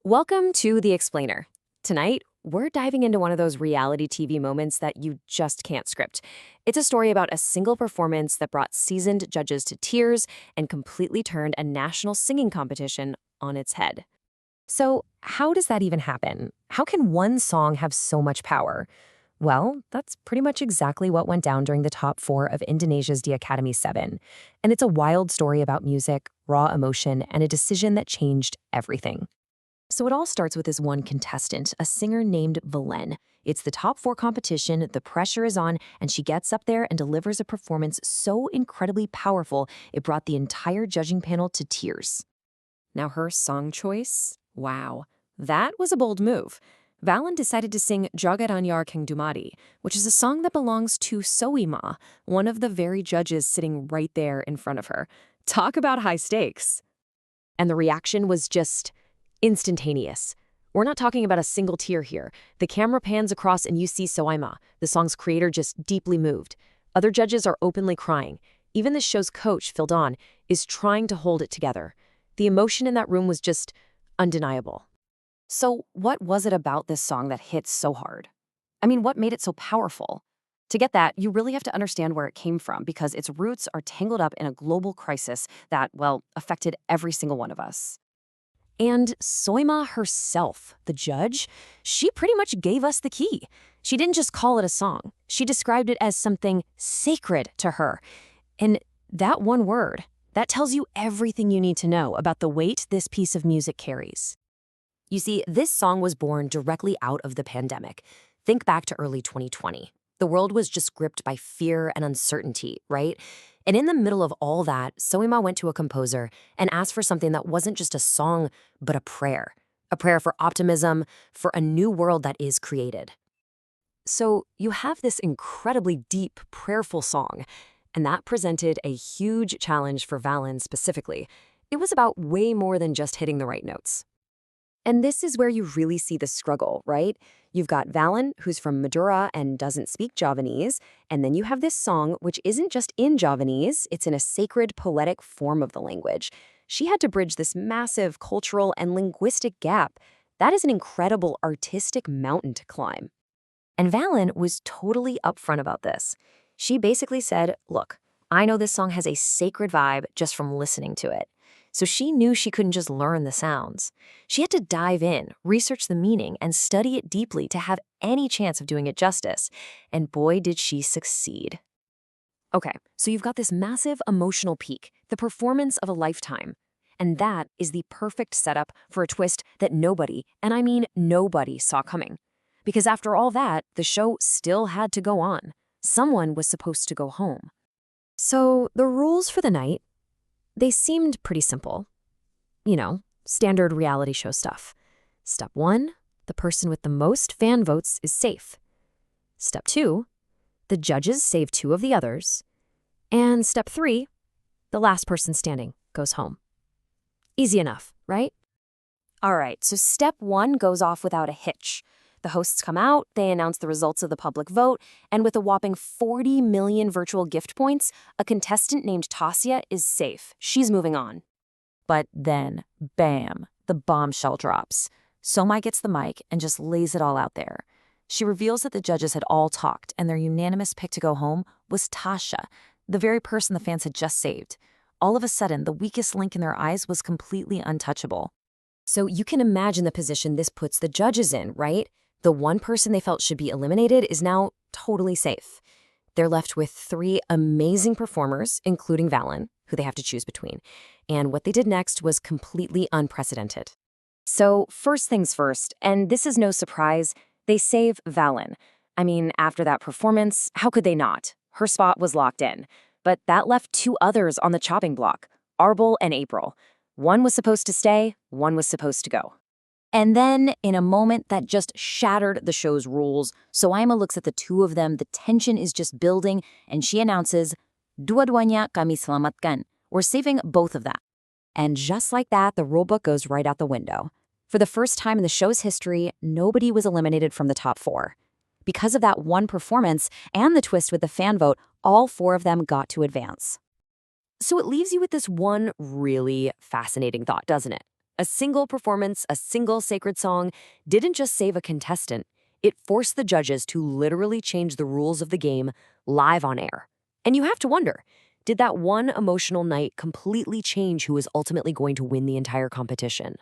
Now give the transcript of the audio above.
Welcome to The Explainer. Tonight, we're diving into one of those reality TV moments that you just can't script. It's a story about a single performance that brought seasoned judges to tears and completely turned a national singing competition on its head. So, how does that even happen? How can one song have so much power? Well, that's pretty much exactly what went down during the top four of Indonesia's Di Academy 7. And it's a wild story about music, raw emotion, and a decision that changed everything. So it all starts with this one contestant, a singer named Valen. It's the top four competition, the pressure is on, and she gets up there and delivers a performance so incredibly powerful it brought the entire judging panel to tears. Now her song choice? Wow, that was a bold move. Valen decided to sing Jagad Anyar Kang Dumadi, which is a song that belongs to Soimah, one of the very judges sitting right there in front of her. Talk about high stakes. And the reaction was just instantaneous. We're not talking about a single tear here. The camera pans across and you see Soimah, the song's creator, just deeply moved. Other judges are openly crying. Even the show's coach, Fildan, is trying to hold it together. The emotion in that room was just undeniable. So what was it about this song that hit so hard? I mean, what made it so powerful? To get that, you really have to understand where it came from because its roots are tangled up in a global crisis that, well, affected every single one of us. And Soimah herself, the judge, she pretty much gave us the key. She didn't just call it a song. She described it as something sacred to her. And that one word, that tells you everything you need to know about the weight this piece of music carries. You see, this song was born directly out of the pandemic. Think back to early 2020. The world was just gripped by fear and uncertainty, right? And in the middle of all that, Soimah went to a composer and asked for something that wasn't just a song, but a prayer. A prayer for optimism, for a new world that is created. So you have this incredibly deep, prayerful song, and that presented a huge challenge for Valen specifically. It was about way more than just hitting the right notes. And this is where you really see the struggle, right? You've got Valen, who's from Madura and doesn't speak Javanese, and then you have this song, which isn't just in Javanese, it's in a sacred, poetic form of the language. She had to bridge this massive cultural and linguistic gap. That is an incredible artistic mountain to climb. And Valen was totally upfront about this. She basically said, look, I know this song has a sacred vibe just from listening to it. So she knew she couldn't just learn the sounds. She had to dive in, research the meaning, and study it deeply to have any chance of doing it justice. And boy, did she succeed. Okay, so you've got this massive emotional peak, the performance of a lifetime. And that is the perfect setup for a twist that nobody, and I mean nobody, saw coming. Because after all that, the show still had to go on. Someone was supposed to go home. So the rules for the night, they seemed pretty simple. You know, standard reality show stuff. Step 1, the person with the most fan votes is safe. Step 2, the judges save 2 of the others. And step 3, the last person standing goes home. Easy enough, right? All right, so step 1 goes off without a hitch. The hosts come out, they announce the results of the public vote, and with a whopping 40 million virtual gift points, a contestant named Tasia is safe. She's moving on. But then, bam, the bombshell drops. Soimah gets the mic and just lays it all out there. She reveals that the judges had all talked, and their unanimous pick to go home was Tasha, the very person the fans had just saved. All of a sudden, the weakest link in their eyes was completely untouchable. So you can imagine the position this puts the judges in, right? The one person they felt should be eliminated is now totally safe. They're left with 3 amazing performers, including Valen, who they have to choose between. And what they did next was completely unprecedented. So first things first, and this is no surprise, they save Valen. I mean, after that performance, how could they not? Her spot was locked in. But that left 2 others on the chopping block, Arbel and April. One was supposed to stay, one was supposed to go. And then, in a moment that just shattered the show's rules, Soimah looks at the 2 of them, the tension is just building, and she announces, "Dua-duanya kami selamatkan." We're saving both of them. And just like that, the rulebook goes right out the window. For the first time in the show's history, nobody was eliminated from the top 4. Because of that one performance and the twist with the fan vote, all 4 of them got to advance. So it leaves you with this one really fascinating thought, doesn't it? A single performance, a single sacred song, didn't just save a contestant. It forced the judges to literally change the rules of the game live on air. And you have to wonder, did that one emotional night completely change who was ultimately going to win the entire competition?